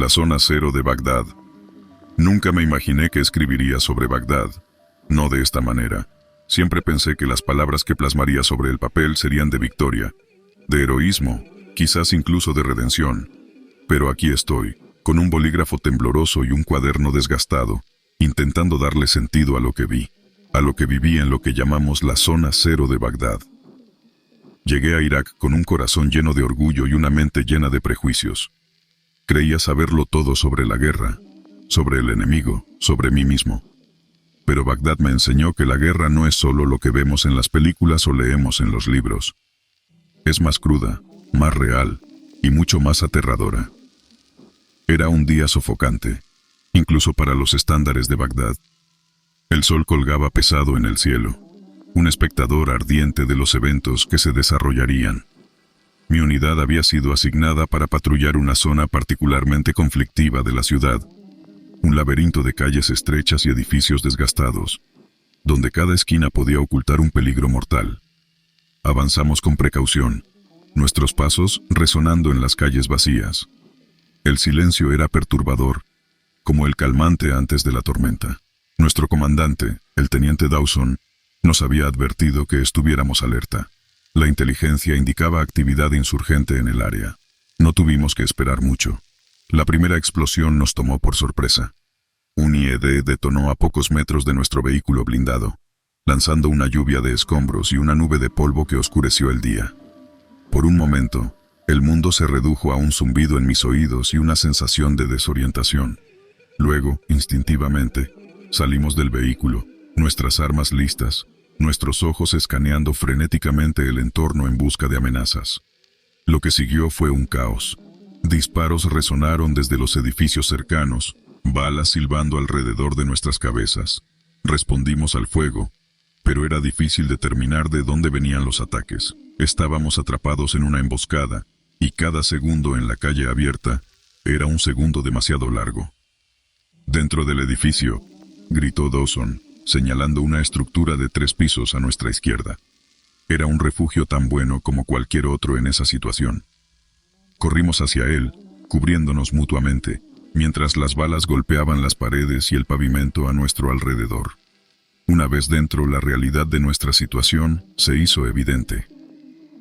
La zona cero de Bagdad. Nunca me imaginé que escribiría sobre Bagdad. No de esta manera. Siempre pensé que las palabras que plasmaría sobre el papel serían de victoria, de heroísmo, quizás incluso de redención. Pero aquí estoy, con un bolígrafo tembloroso y un cuaderno desgastado, intentando darle sentido a lo que vi, a lo que viví en lo que llamamos la zona cero de Bagdad. Llegué a Irak con un corazón lleno de orgullo y una mente llena de prejuicios. Creía saberlo todo sobre la guerra, sobre el enemigo, sobre mí mismo. Pero Bagdad me enseñó que la guerra no es solo lo que vemos en las películas o leemos en los libros. Es más cruda, más real y mucho más aterradora. Era un día sofocante, incluso para los estándares de Bagdad. El sol colgaba pesado en el cielo, un espectador ardiente de los eventos que se desarrollarían. Mi unidad había sido asignada para patrullar una zona particularmente conflictiva de la ciudad, un laberinto de calles estrechas y edificios desgastados, donde cada esquina podía ocultar un peligro mortal. Avanzamos con precaución, nuestros pasos resonando en las calles vacías. El silencio era perturbador, como el calmante antes de la tormenta. Nuestro comandante, el teniente Dawson, nos había advertido que estuviéramos alerta. La inteligencia indicaba actividad insurgente en el área. No tuvimos que esperar mucho. La primera explosión nos tomó por sorpresa. Un IED detonó a pocos metros de nuestro vehículo blindado, lanzando una lluvia de escombros y una nube de polvo que oscureció el día. Por un momento, el mundo se redujo a un zumbido en mis oídos y una sensación de desorientación. Luego, instintivamente, salimos del vehículo, nuestras armas listas, nuestros ojos escaneando frenéticamente el entorno en busca de amenazas. Lo que siguió fue un caos. Disparos resonaron desde los edificios cercanos, balas silbando alrededor de nuestras cabezas. Respondimos al fuego, pero era difícil determinar de dónde venían los ataques. Estábamos atrapados en una emboscada, y cada segundo en la calle abierta era un segundo demasiado largo. Dentro del edificio, gritó Dawson, señalando una estructura de 3 pisos a nuestra izquierda. Era un refugio tan bueno como cualquier otro en esa situación. Corrimos hacia él, cubriéndonos mutuamente, mientras las balas golpeaban las paredes y el pavimento a nuestro alrededor. Una vez dentro, la realidad de nuestra situación se hizo evidente.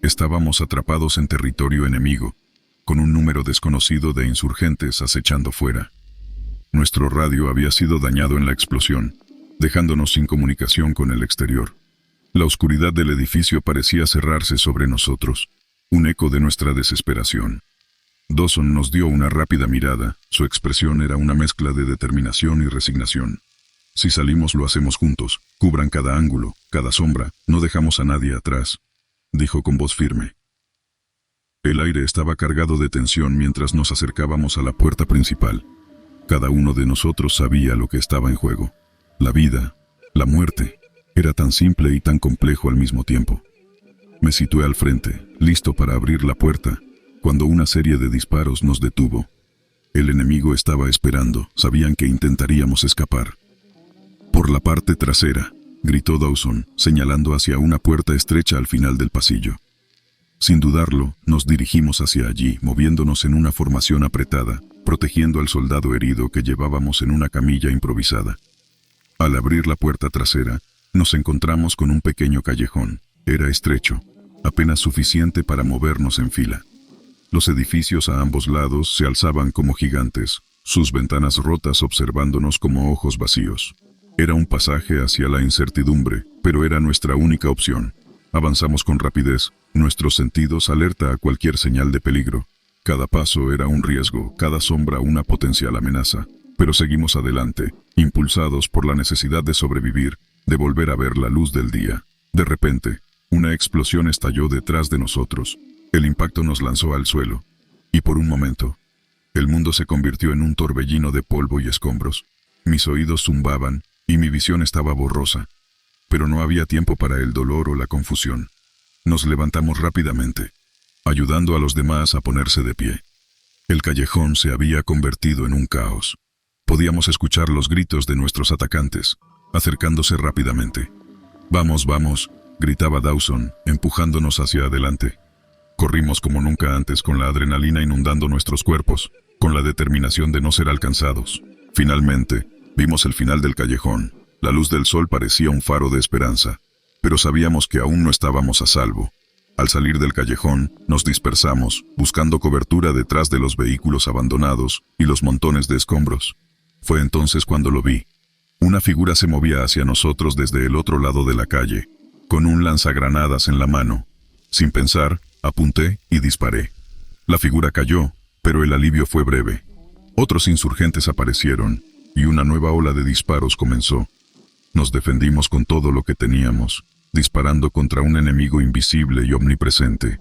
Estábamos atrapados en territorio enemigo, con un número desconocido de insurgentes acechando fuera. Nuestro radio había sido dañado en la explosión, dejándonos sin comunicación con el exterior. La oscuridad del edificio parecía cerrarse sobre nosotros, un eco de nuestra desesperación. Dawson nos dio una rápida mirada, su expresión era una mezcla de determinación y resignación. Si salimos lo hacemos juntos, cubran cada ángulo, cada sombra, no dejamos a nadie atrás, dijo con voz firme. El aire estaba cargado de tensión mientras nos acercábamos a la puerta principal. Cada uno de nosotros sabía lo que estaba en juego. La vida, la muerte, era tan simple y tan complejo al mismo tiempo. Me situé al frente, listo para abrir la puerta, cuando una serie de disparos nos detuvo. El enemigo estaba esperando, sabían que intentaríamos escapar. Por la parte trasera, gritó Dawson, señalando hacia una puerta estrecha al final del pasillo. Sin dudarlo, nos dirigimos hacia allí, moviéndonos en una formación apretada, protegiendo al soldado herido que llevábamos en una camilla improvisada. Al abrir la puerta trasera, nos encontramos con un pequeño callejón. Era estrecho, apenas suficiente para movernos en fila. Los edificios a ambos lados se alzaban como gigantes, sus ventanas rotas observándonos como ojos vacíos. Era un pasaje hacia la incertidumbre, pero era nuestra única opción. Avanzamos con rapidez, nuestros sentidos alerta a cualquier señal de peligro. Cada paso era un riesgo, cada sombra una potencial amenaza. Pero seguimos adelante, impulsados por la necesidad de sobrevivir, de volver a ver la luz del día. De repente, una explosión estalló detrás de nosotros. El impacto nos lanzó al suelo, y por un momento, el mundo se convirtió en un torbellino de polvo y escombros. Mis oídos zumbaban, y mi visión estaba borrosa. Pero no había tiempo para el dolor o la confusión. Nos levantamos rápidamente, ayudando a los demás a ponerse de pie. El callejón se había convertido en un caos. Podíamos escuchar los gritos de nuestros atacantes, acercándose rápidamente. «Vamos, vamos», gritaba Dawson, empujándonos hacia adelante. Corrimos como nunca antes con la adrenalina inundando nuestros cuerpos. con la determinación de no ser alcanzados. Finalmente, vimos el final del callejón. La luz del sol parecía un faro de esperanza, pero sabíamos que aún no estábamos a salvo. Al salir del callejón, nos dispersamos, buscando cobertura detrás de los vehículos abandonados y los montones de escombros. Fue entonces cuando lo vi. Una figura se movía hacia nosotros desde el otro lado de la calle, con un lanzagranadas en la mano. Sin pensar, apunté y disparé. La figura cayó, pero el alivio fue breve. Otros insurgentes aparecieron, y una nueva ola de disparos comenzó. Nos defendimos con todo lo que teníamos, disparando contra un enemigo invisible y omnipresente.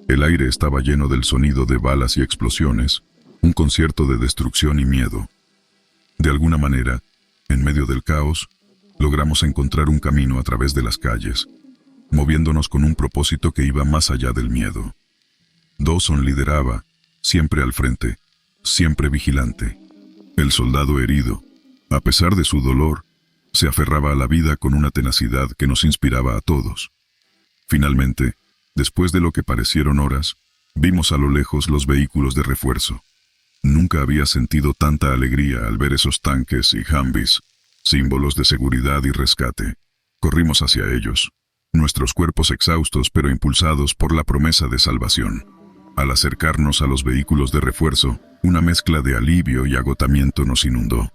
El aire estaba lleno del sonido de balas y explosiones, un concierto de destrucción y miedo. De alguna manera, en medio del caos, logramos encontrar un camino a través de las calles, moviéndonos con un propósito que iba más allá del miedo. Dawson lideraba, siempre al frente, siempre vigilante. El soldado herido, a pesar de su dolor, se aferraba a la vida con una tenacidad que nos inspiraba a todos. Finalmente, después de lo que parecieron horas, vimos a lo lejos los vehículos de refuerzo. Nunca había sentido tanta alegría al ver esos tanques y Humvees, símbolos de seguridad y rescate. Corrimos hacia ellos, nuestros cuerpos exhaustos pero impulsados por la promesa de salvación. Al acercarnos a los vehículos de refuerzo, una mezcla de alivio y agotamiento nos inundó.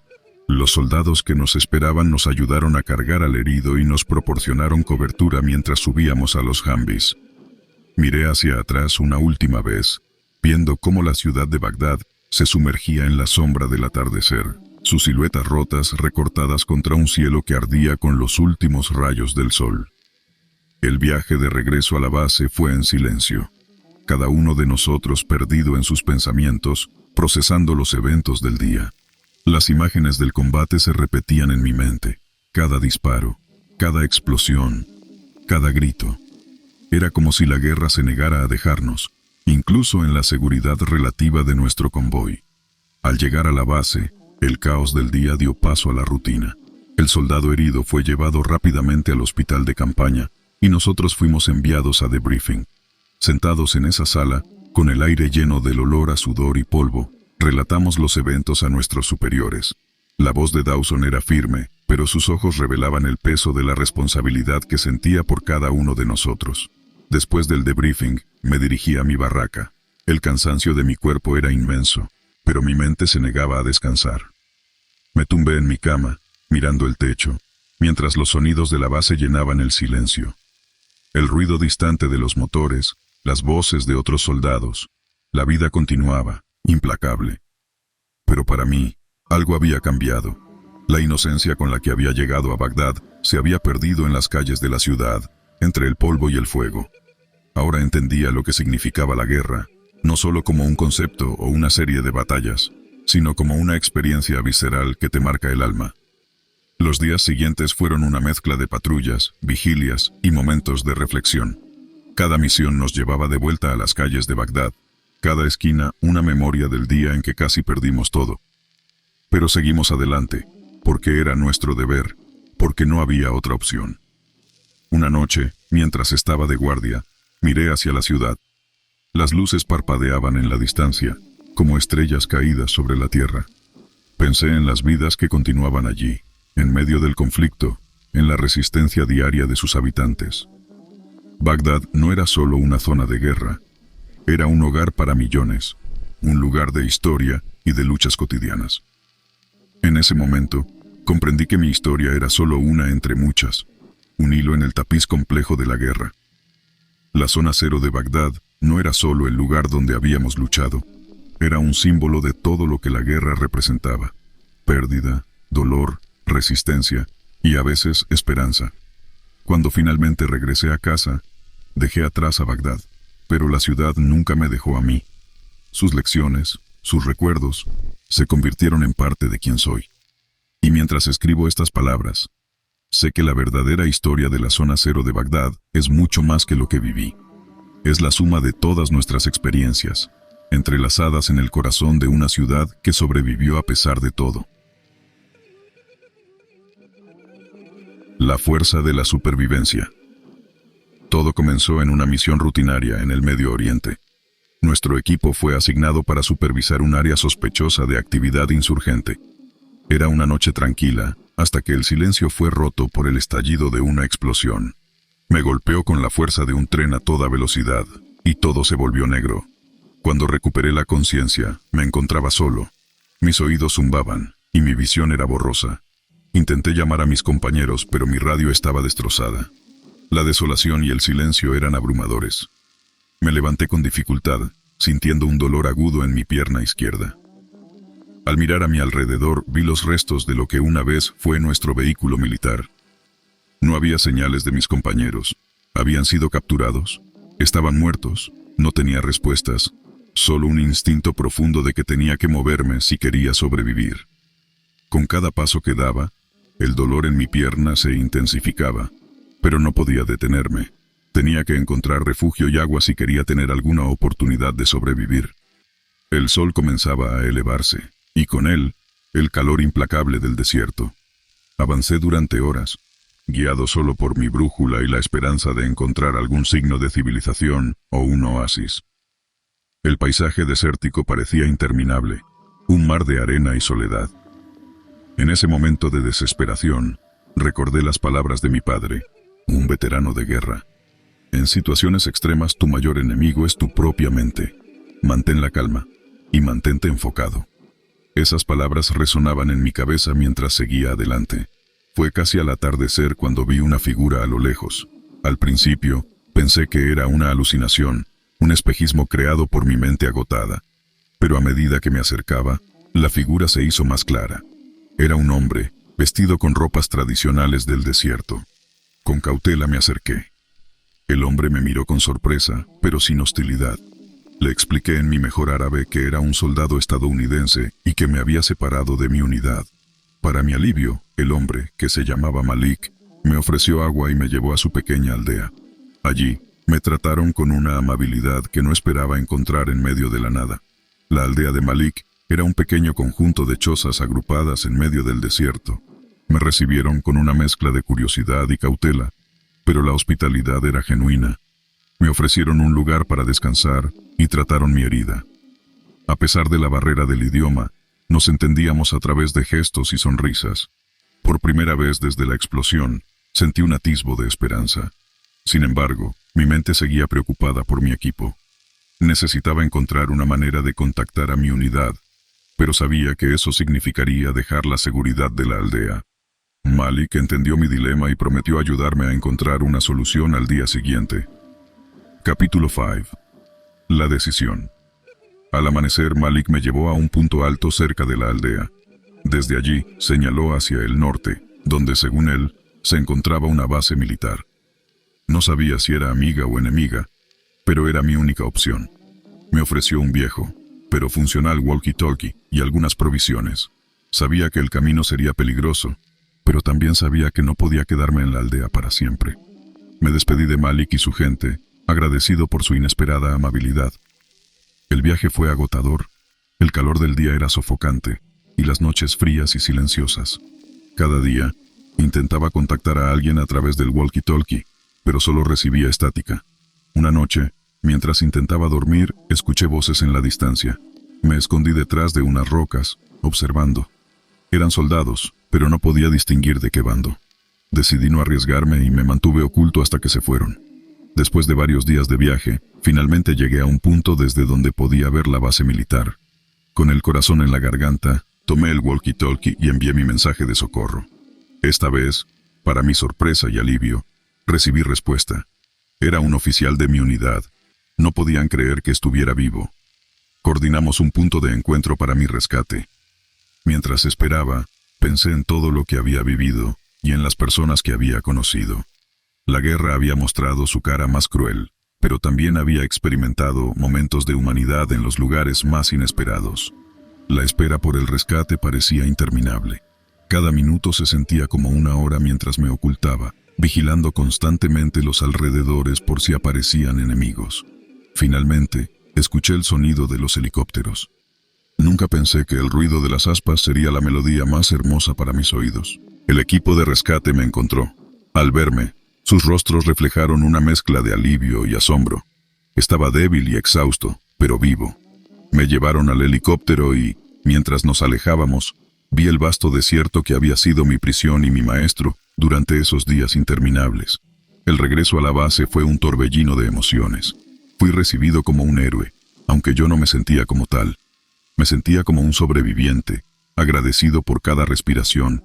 Los soldados que nos esperaban nos ayudaron a cargar al herido y nos proporcionaron cobertura mientras subíamos a los Humvees. Miré hacia atrás una última vez, viendo cómo la ciudad de Bagdad se sumergía en la sombra del atardecer, sus siluetas rotas recortadas contra un cielo que ardía con los últimos rayos del sol. El viaje de regreso a la base fue en silencio, cada uno de nosotros perdido en sus pensamientos, procesando los eventos del día. Las imágenes del combate se repetían en mi mente, cada disparo, cada explosión, cada grito. Era como si la guerra se negara a dejarnos, incluso en la seguridad relativa de nuestro convoy. Al llegar a la base, el caos del día dio paso a la rutina. El soldado herido fue llevado rápidamente al hospital de campaña y nosotros fuimos enviados a debriefing. Sentados en esa sala, con el aire lleno del olor a sudor y polvo, relatamos los eventos a nuestros superiores. La voz de Dawson era firme, pero sus ojos revelaban el peso de la responsabilidad que sentía por cada uno de nosotros. Después del debriefing, me dirigí a mi barraca. El cansancio de mi cuerpo era inmenso, pero mi mente se negaba a descansar. Me tumbé en mi cama, mirando el techo, mientras los sonidos de la base llenaban el silencio. El ruido distante de los motores, las voces de otros soldados. La vida continuaba, implacable. Pero para mí, algo había cambiado. La inocencia con la que había llegado a Bagdad se había perdido en las calles de la ciudad, entre el polvo y el fuego. Ahora entendía lo que significaba la guerra, no solo como un concepto o una serie de batallas, sino como una experiencia visceral que te marca el alma. Los días siguientes fueron una mezcla de patrullas, vigilias y momentos de reflexión. Cada misión nos llevaba de vuelta a las calles de Bagdad, cada esquina una memoria del día en que casi perdimos todo. Pero seguimos adelante, porque era nuestro deber, porque no había otra opción. Una noche, mientras estaba de guardia, miré hacia la ciudad. Las luces parpadeaban en la distancia, como estrellas caídas sobre la tierra. Pensé en las vidas que continuaban allí, en medio del conflicto, en la resistencia diaria de sus habitantes. Bagdad no era solo una zona de guerra, era un hogar para millones, un lugar de historia y de luchas cotidianas. En ese momento, comprendí que mi historia era solo una entre muchas, un hilo en el tapiz complejo de la guerra. La zona cero de Bagdad no era solo el lugar donde habíamos luchado, era un símbolo de todo lo que la guerra representaba: pérdida, dolor, resistencia y a veces esperanza. Cuando finalmente regresé a casa, dejé atrás a Bagdad, pero la ciudad nunca me dejó a mí. Sus lecciones, sus recuerdos, se convirtieron en parte de quien soy. Y mientras escribo estas palabras, sé que la verdadera historia de la zona cero de Bagdad es mucho más que lo que viví. Es la suma de todas nuestras experiencias, entrelazadas en el corazón de una ciudad que sobrevivió a pesar de todo. La fuerza de la supervivencia. Todo comenzó en una misión rutinaria en el Medio Oriente. Nuestro equipo fue asignado para supervisar un área sospechosa de actividad insurgente. Era una noche tranquila, hasta que el silencio fue roto por el estallido de una explosión. Me golpeó con la fuerza de un tren a toda velocidad, y todo se volvió negro. Cuando recuperé la conciencia, me encontraba solo. Mis oídos zumbaban, y mi visión era borrosa. Intenté llamar a mis compañeros, pero mi radio estaba destrozada. La desolación y el silencio eran abrumadores. Me levanté con dificultad, sintiendo un dolor agudo en mi pierna izquierda. Al mirar a mi alrededor, vi los restos de lo que una vez fue nuestro vehículo militar. No había señales de mis compañeros. ¿Habían sido capturados? ¿Estaban muertos? No tenía respuestas. Solo un instinto profundo de que tenía que moverme si quería sobrevivir. Con cada paso que daba, el dolor en mi pierna se intensificaba, pero no podía detenerme. Tenía que encontrar refugio y agua si quería tener alguna oportunidad de sobrevivir. El sol comenzaba a elevarse, y con él, el calor implacable del desierto. Avancé durante horas, guiado solo por mi brújula y la esperanza de encontrar algún signo de civilización o un oasis. El paisaje desértico parecía interminable, un mar de arena y soledad. En ese momento de desesperación, recordé las palabras de mi padre, un veterano de guerra. En situaciones extremas, tu mayor enemigo es tu propia mente. Mantén la calma y mantente enfocado. Esas palabras resonaban en mi cabeza mientras seguía adelante. Fue casi al atardecer cuando vi una figura a lo lejos. Al principio, pensé que era una alucinación, un espejismo creado por mi mente agotada. Pero a medida que me acercaba, la figura se hizo más clara. Era un hombre, vestido con ropas tradicionales del desierto. Con cautela me acerqué. El hombre me miró con sorpresa, pero sin hostilidad. Le expliqué en mi mejor árabe que era un soldado estadounidense y que me había separado de mi unidad. Para mi alivio, el hombre, que se llamaba Malik, me ofreció agua y me llevó a su pequeña aldea. Allí, me trataron con una amabilidad que no esperaba encontrar en medio de la nada. La aldea de Malik era un pequeño conjunto de chozas agrupadas en medio del desierto. Me recibieron con una mezcla de curiosidad y cautela, pero la hospitalidad era genuina. Me ofrecieron un lugar para descansar y trataron mi herida. A pesar de la barrera del idioma, nos entendíamos a través de gestos y sonrisas. Por primera vez desde la explosión, sentí un atisbo de esperanza. Sin embargo, mi mente seguía preocupada por mi equipo. Necesitaba encontrar una manera de contactar a mi unidad, pero sabía que eso significaría dejar la seguridad de la aldea. Malik entendió mi dilema y prometió ayudarme a encontrar una solución al día siguiente. Capítulo 5. La decisión. Al amanecer, Malik me llevó a un punto alto cerca de la aldea. Desde allí, señaló hacia el norte, donde, según él, se encontraba una base militar. No sabía si era amiga o enemiga, pero era mi única opción. Me ofreció un viejo, pero funcional walkie-talkie y algunas provisiones. Sabía que el camino sería peligroso, pero también sabía que no podía quedarme en la aldea para siempre. Me despedí de Malik y su gente, agradecido por su inesperada amabilidad. El viaje fue agotador, el calor del día era sofocante, y las noches frías y silenciosas. Cada día, intentaba contactar a alguien a través del walkie-talkie, pero solo recibía estática. Una noche, mientras intentaba dormir, escuché voces en la distancia. Me escondí detrás de unas rocas, observando. Eran soldados, pero no podía distinguir de qué bando. Decidí no arriesgarme y me mantuve oculto hasta que se fueron. Después de varios días de viaje, finalmente llegué a un punto desde donde podía ver la base militar. Con el corazón en la garganta, tomé el walkie-talkie y envié mi mensaje de socorro. Esta vez, para mi sorpresa y alivio, recibí respuesta. Era un oficial de mi unidad. No podían creer que estuviera vivo. Coordinamos un punto de encuentro para mi rescate. Mientras esperaba, pensé en todo lo que había vivido y en las personas que había conocido. La guerra había mostrado su cara más cruel, pero también había experimentado momentos de humanidad en los lugares más inesperados. La espera por el rescate parecía interminable. Cada minuto se sentía como una hora mientras me ocultaba, vigilando constantemente los alrededores por si aparecían enemigos. Finalmente, escuché el sonido de los helicópteros. Nunca pensé que el ruido de las aspas sería la melodía más hermosa para mis oídos. El equipo de rescate me encontró. Al verme, sus rostros reflejaron una mezcla de alivio y asombro. Estaba débil y exhausto, pero vivo. Me llevaron al helicóptero y, mientras nos alejábamos, vi el vasto desierto que había sido mi prisión y mi maestro durante esos días interminables. El regreso a la base fue un torbellino de emociones. Fui recibido como un héroe, aunque yo no me sentía como tal. Me sentía como un sobreviviente, agradecido por cada respiración,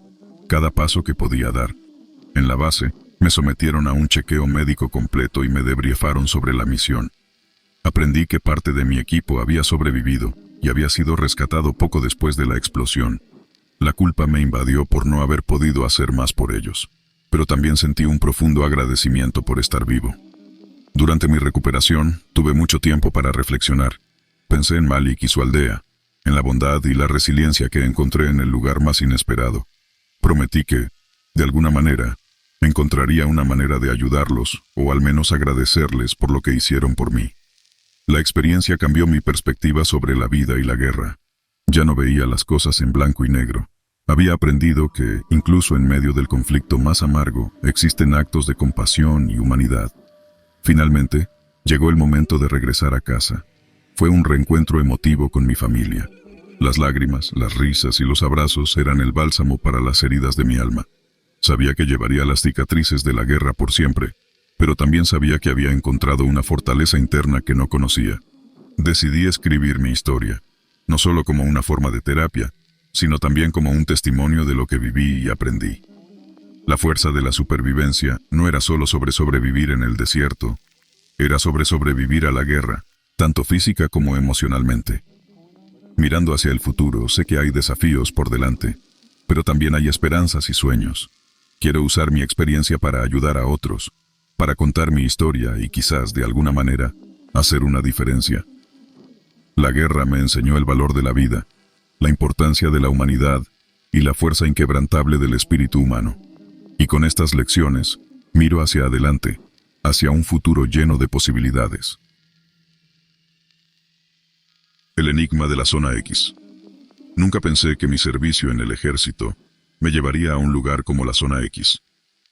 cada paso que podía dar. En la base, me sometieron a un chequeo médico completo y me debriefaron sobre la misión. Aprendí que parte de mi equipo había sobrevivido y había sido rescatado poco después de la explosión. La culpa me invadió por no haber podido hacer más por ellos, pero también sentí un profundo agradecimiento por estar vivo. Durante mi recuperación, tuve mucho tiempo para reflexionar. Pensé en Malik y su aldea, en la bondad y la resiliencia que encontré en el lugar más inesperado. Prometí que, de alguna manera, encontraría una manera de ayudarlos, o al menos agradecerles por lo que hicieron por mí. La experiencia cambió mi perspectiva sobre la vida y la guerra. Ya no veía las cosas en blanco y negro. Había aprendido que, incluso en medio del conflicto más amargo, existen actos de compasión y humanidad. Finalmente, llegó el momento de regresar a casa. Fue un reencuentro emotivo con mi familia. Las lágrimas, las risas y los abrazos eran el bálsamo para las heridas de mi alma. Sabía que llevaría las cicatrices de la guerra por siempre, pero también sabía que había encontrado una fortaleza interna que no conocía. Decidí escribir mi historia, no solo como una forma de terapia, sino también como un testimonio de lo que viví y aprendí. La fuerza de la supervivencia no era solo sobre sobrevivir en el desierto, era sobre sobrevivir a la guerra, tanto física como emocionalmente. Mirando hacia el futuro, sé que hay desafíos por delante, pero también hay esperanzas y sueños. Quiero usar mi experiencia para ayudar a otros, para contar mi historia y quizás, de alguna manera, hacer una diferencia. La guerra me enseñó el valor de la vida, la importancia de la humanidad y la fuerza inquebrantable del espíritu humano. Y con estas lecciones, miro hacia adelante, hacia un futuro lleno de posibilidades. El enigma de la Zona X. Nunca pensé que mi servicio en el ejército me llevaría a un lugar como la Zona X,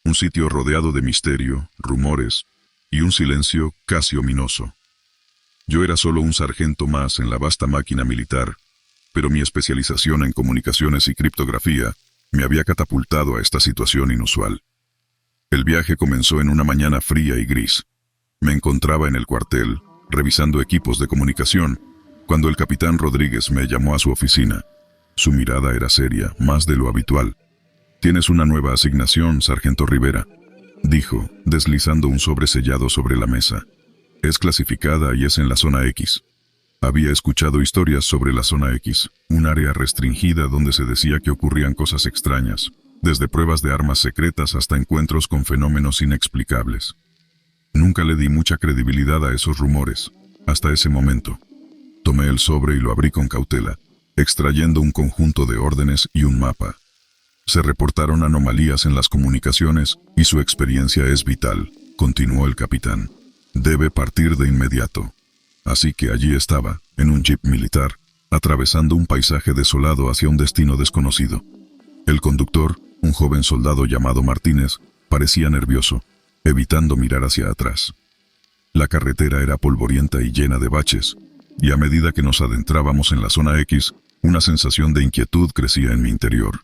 un sitio rodeado de misterio, rumores y un silencio casi ominoso. Yo era solo un sargento más en la vasta máquina militar, pero mi especialización en comunicaciones y criptografía me había catapultado a esta situación inusual. El viaje comenzó en una mañana fría y gris. Me encontraba en el cuartel, revisando equipos de comunicación, cuando el capitán Rodríguez me llamó a su oficina. Su mirada era seria, más de lo habitual. «Tienes una nueva asignación, sargento Rivera», dijo, deslizando un sobre sellado sobre la mesa. «Es clasificada y es en la Zona X». Había escuchado historias sobre la Zona X, un área restringida donde se decía que ocurrían cosas extrañas, desde pruebas de armas secretas hasta encuentros con fenómenos inexplicables. Nunca le di mucha credibilidad a esos rumores, hasta ese momento. Tomé el sobre y lo abrí con cautela, extrayendo un conjunto de órdenes y un mapa. Se reportaron anomalías en las comunicaciones y su experiencia es vital, continuó el capitán. Debe partir de inmediato. Así que allí estaba, en un jeep militar, atravesando un paisaje desolado hacia un destino desconocido. El conductor, un joven soldado llamado Martínez, parecía nervioso, evitando mirar hacia atrás. La carretera era polvorienta y llena de baches, y a medida que nos adentrábamos en la Zona X, una sensación de inquietud crecía en mi interior.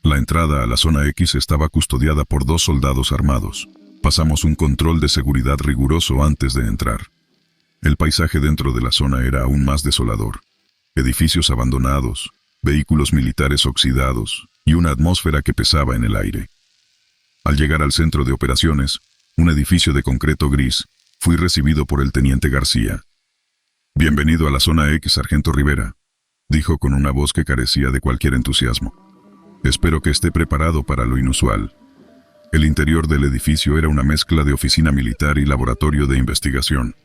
La entrada a la Zona X estaba custodiada por 2 soldados armados. Pasamos un control de seguridad riguroso antes de entrar. El paisaje dentro de la zona era aún más desolador. Edificios abandonados, vehículos militares oxidados y una atmósfera que pesaba en el aire. Al llegar al centro de operaciones, un edificio de concreto gris, fui recibido por el teniente García. «Bienvenido a la Zona X, sargento Rivera», dijo con una voz que carecía de cualquier entusiasmo. «Espero que esté preparado para lo inusual». El interior del edificio era una mezcla de oficina militar y laboratorio de investigación.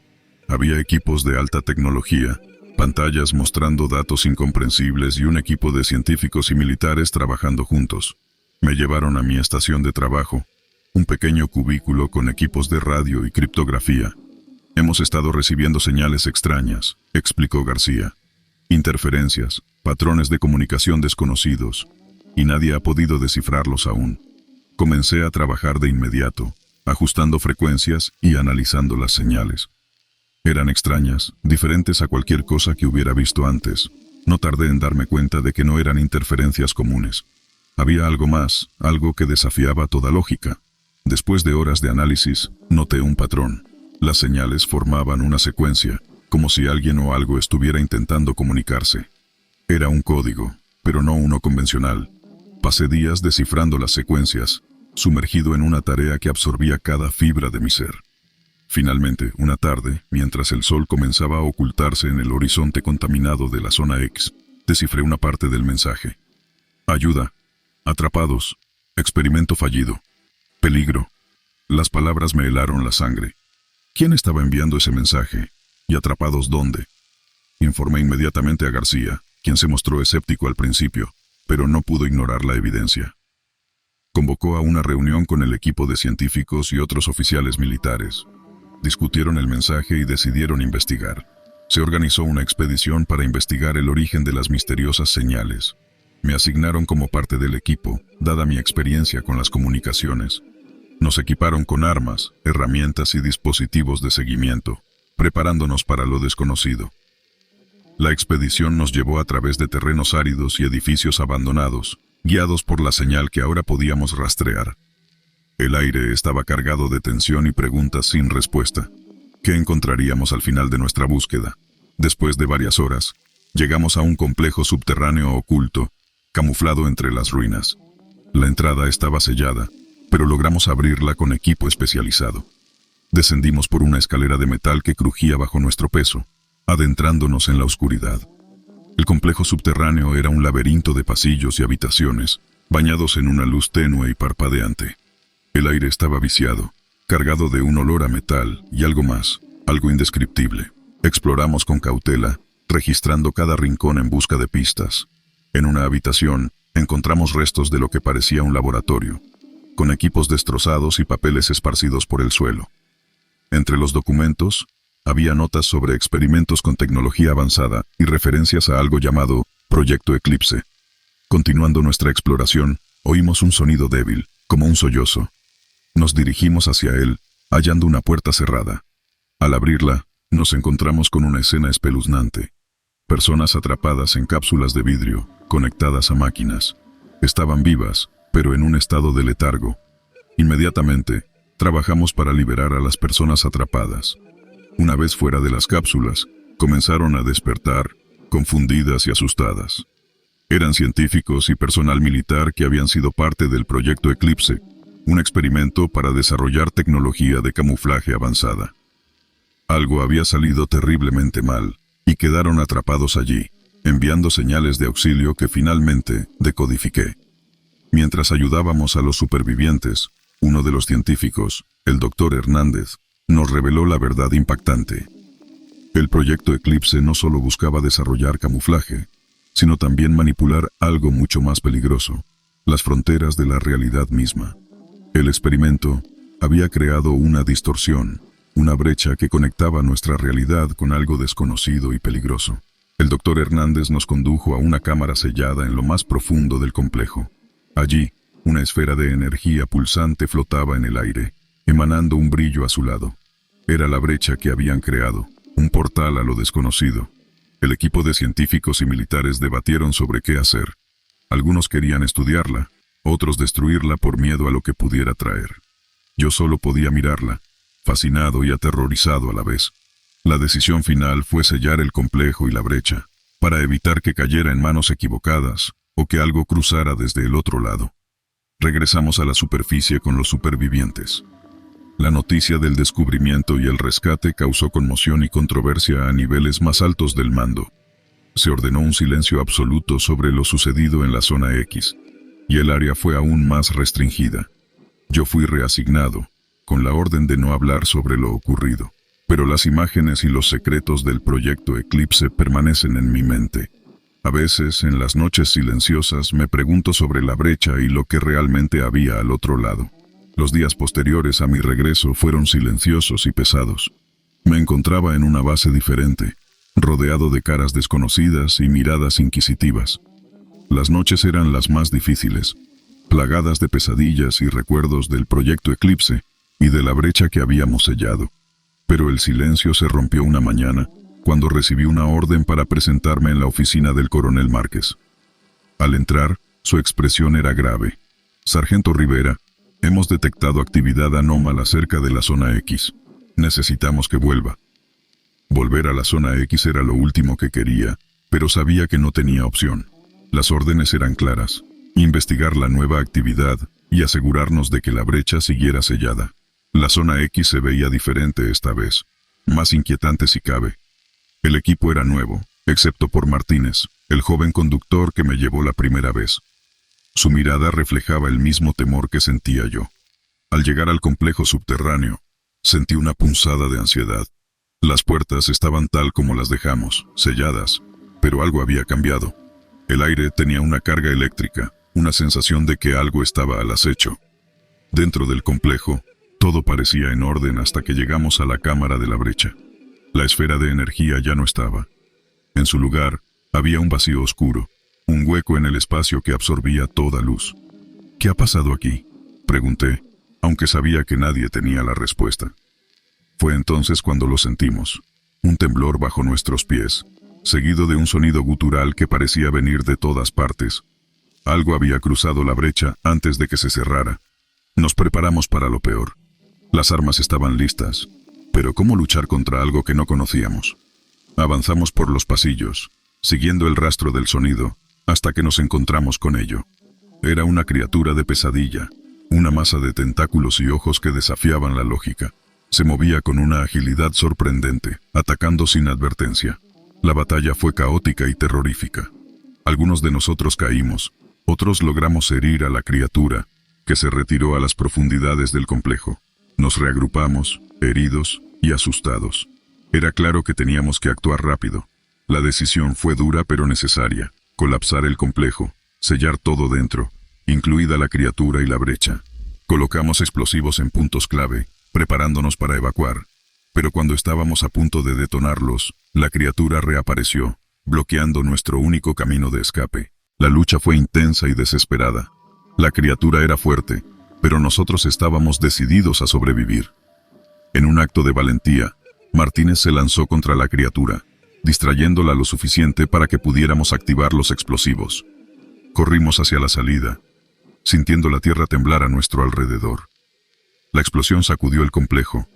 Había equipos de alta tecnología, pantallas mostrando datos incomprensibles y un equipo de científicos y militares trabajando juntos. Me llevaron a mi estación de trabajo, un pequeño cubículo con equipos de radio y criptografía. «Hemos estado recibiendo señales extrañas», explicó García. «Interferencias, patrones de comunicación desconocidos, y nadie ha podido descifrarlos aún». Comencé a trabajar de inmediato, ajustando frecuencias y analizando las señales. Eran extrañas, diferentes a cualquier cosa que hubiera visto antes. No tardé en darme cuenta de que no eran interferencias comunes. Había algo más, algo que desafiaba toda lógica. Después de horas de análisis, noté un patrón. Las señales formaban una secuencia, como si alguien o algo estuviera intentando comunicarse. Era un código, pero no uno convencional. Pasé días descifrando las secuencias, sumergido en una tarea que absorbía cada fibra de mi ser. Finalmente, una tarde, mientras el sol comenzaba a ocultarse en el horizonte contaminado de la zona X, descifré una parte del mensaje. Ayuda. Atrapados. Experimento fallido. Peligro. Las palabras me helaron la sangre. ¿Quién estaba enviando ese mensaje? ¿Y atrapados dónde? Informé inmediatamente a García, quien se mostró escéptico al principio, pero no pudo ignorar la evidencia. Convocó a una reunión con el equipo de científicos y otros oficiales militares. Discutieron el mensaje y decidieron investigar. Se organizó una expedición para investigar el origen de las misteriosas señales. Me asignaron como parte del equipo, dada mi experiencia con las comunicaciones. Nos equiparon con armas, herramientas y dispositivos de seguimiento, preparándonos para lo desconocido. La expedición nos llevó a través de terrenos áridos y edificios abandonados, guiados por la señal que ahora podíamos rastrear. El aire estaba cargado de tensión y preguntas sin respuesta. ¿Qué encontraríamos al final de nuestra búsqueda? Después de varias horas, llegamos a un complejo subterráneo oculto, camuflado entre las ruinas. La entrada estaba sellada, pero logramos abrirla con equipo especializado. Descendimos por una escalera de metal que crujía bajo nuestro peso, adentrándonos en la oscuridad. El complejo subterráneo era un laberinto de pasillos y habitaciones, bañados en una luz tenue y parpadeante. El aire estaba viciado, cargado de un olor a metal y algo más, algo indescriptible. Exploramos con cautela, registrando cada rincón en busca de pistas. En una habitación, encontramos restos de lo que parecía un laboratorio, con equipos destrozados y papeles esparcidos por el suelo. Entre los documentos, había notas sobre experimentos con tecnología avanzada y referencias a algo llamado Proyecto Eclipse. Continuando nuestra exploración, oímos un sonido débil, como un sollozo. Nos dirigimos hacia él, hallando una puerta cerrada. Al abrirla, nos encontramos con una escena espeluznante. Personas atrapadas en cápsulas de vidrio, conectadas a máquinas. Estaban vivas, pero en un estado de letargo. Inmediatamente, trabajamos para liberar a las personas atrapadas. Una vez fuera de las cápsulas, comenzaron a despertar, confundidas y asustadas. Eran científicos y personal militar que habían sido parte del Proyecto Eclipse, un experimento para desarrollar tecnología de camuflaje avanzada. Algo había salido terriblemente mal, y quedaron atrapados allí, enviando señales de auxilio que finalmente decodifiqué. Mientras ayudábamos a los supervivientes, uno de los científicos, el Dr. Hernández, nos reveló la verdad impactante. El Proyecto Eclipse no solo buscaba desarrollar camuflaje, sino también manipular algo mucho más peligroso, las fronteras de la realidad misma. El experimento había creado una distorsión, una brecha que conectaba nuestra realidad con algo desconocido y peligroso. El Dr. Hernández nos condujo a una cámara sellada en lo más profundo del complejo. Allí, una esfera de energía pulsante flotaba en el aire, emanando un brillo azulado. Era la brecha que habían creado, un portal a lo desconocido. El equipo de científicos y militares debatieron sobre qué hacer. Algunos querían estudiarla, otros destruirla por miedo a lo que pudiera traer. Yo solo podía mirarla, fascinado y aterrorizado a la vez. La decisión final fue sellar el complejo y la brecha, para evitar que cayera en manos equivocadas o que algo cruzara desde el otro lado. Regresamos a la superficie con los supervivientes. La noticia del descubrimiento y el rescate causó conmoción y controversia a niveles más altos del mando. Se ordenó un silencio absoluto sobre lo sucedido en la zona X, y el área fue aún más restringida. Yo fui reasignado, con la orden de no hablar sobre lo ocurrido, pero las imágenes y los secretos del Proyecto Eclipse permanecen en mi mente. A veces, en las noches silenciosas, me pregunto sobre la brecha y lo que realmente había al otro lado. Los días posteriores a mi regreso fueron silenciosos y pesados. Me encontraba en una base diferente, rodeado de caras desconocidas y miradas inquisitivas. Las noches eran las más difíciles, plagadas de pesadillas y recuerdos del Proyecto Eclipse y de la brecha que habíamos sellado. Pero el silencio se rompió una mañana, cuando recibí una orden para presentarme en la oficina del coronel Márquez. Al entrar, su expresión era grave. «Sargento Rivera, hemos detectado actividad anómala cerca de la zona X. Necesitamos que vuelva». Volver a la zona X era lo último que quería, pero sabía que no tenía opción. Las órdenes eran claras: investigar la nueva actividad y asegurarnos de que la brecha siguiera sellada. La zona X se veía diferente esta vez, más inquietante si cabe. El equipo era nuevo, excepto por Martínez, el joven conductor que me llevó la primera vez. Su mirada reflejaba el mismo temor que sentía yo. Al llegar al complejo subterráneo, sentí una punzada de ansiedad. Las puertas estaban tal como las dejamos, selladas, pero algo había cambiado. El aire tenía una carga eléctrica, una sensación de que algo estaba al acecho. Dentro del complejo, todo parecía en orden hasta que llegamos a la cámara de la brecha. La esfera de energía ya no estaba. En su lugar, había un vacío oscuro, un hueco en el espacio que absorbía toda luz. «¿Qué ha pasado aquí?», pregunté, aunque sabía que nadie tenía la respuesta. Fue entonces cuando lo sentimos, un temblor bajo nuestros pies, seguido de un sonido gutural que parecía venir de todas partes. Algo había cruzado la brecha antes de que se cerrara. Nos preparamos para lo peor. Las armas estaban listas, pero ¿cómo luchar contra algo que no conocíamos? Avanzamos por los pasillos, siguiendo el rastro del sonido, hasta que nos encontramos con ello. Era una criatura de pesadilla, una masa de tentáculos y ojos que desafiaban la lógica. Se movía con una agilidad sorprendente, atacando sin advertencia. La batalla fue caótica y terrorífica. Algunos de nosotros caímos, otros logramos herir a la criatura, que se retiró a las profundidades del complejo. Nos reagrupamos, heridos y asustados. Era claro que teníamos que actuar rápido. La decisión fue dura pero necesaria: colapsar el complejo, sellar todo dentro, incluida la criatura y la brecha. Colocamos explosivos en puntos clave, preparándonos para evacuar. Pero cuando estábamos a punto de detonarlos, la criatura reapareció, bloqueando nuestro único camino de escape. La lucha fue intensa y desesperada. La criatura era fuerte, pero nosotros estábamos decididos a sobrevivir. En un acto de valentía, Martínez se lanzó contra la criatura, distrayéndola lo suficiente para que pudiéramos activar los explosivos. Corrimos hacia la salida, sintiendo la tierra temblar a nuestro alrededor. La explosión sacudió el complejo,